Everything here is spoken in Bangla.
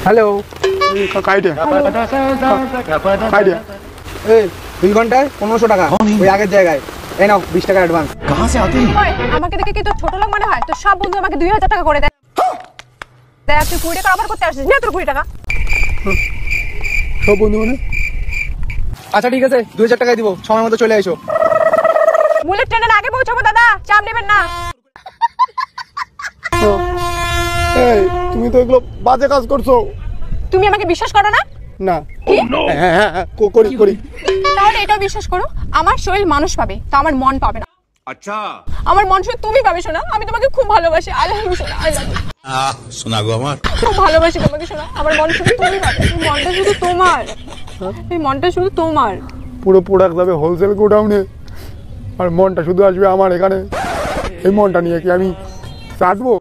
হ্যালো আইডিয়া এই 2 ঘন্টায় 1500 টাকা ওই আগের জায়গায়। এই নাও 20 টাকা অ্যাডভান্স। कहाँ से आते हैं? আমাকে দেখে কি তোর ছোট লোক মনে হয়? তোর সব বন্ধু আমাকে 2000 টাকা করে দেয়। দেখ তুই 20 টাকা অফার করতে আসছিস না, তোর 20 টাকা। সব বন্ধু মানে আচ্ছা ঠিক আছে 2000 টাকাই দিব, সময় মতো চলে এসো। বুলেট ট্রেনের আগে পৌঁছাবো দাদা, চাপ নেবেন না। এই তুমি তো এগুলো বাজে কাজ করছো। তুমি আমাকে বিশ্বাস করো না? না হ্যাঁ করি করি। তাহলে এটাও বিশ্বাস করো, আমার শরীর মানুষ পাবে, তো আমার মন পাবে না। अच्छा আমার মন শুধু তুমি পাবে শোনা। আমি তোমাকে খুব ভালোবাসি। আই লাভ ইউ শোনা, আই লাভ ইউ। सुना गो हमार খুব ভালোবাসি তোমাকে শোনা। আমার মন শুধু তুমি পাবে, এই মনটা শুধু তোমার, এই মনটা শুধু তোমার। পুরো প্রোডাক্ট যাবে হোলসেল গোডাউনে, আর মনটা শুধু আসবে আমার এখানে। এই মনটা নিয়ে কি আমি চাটবো?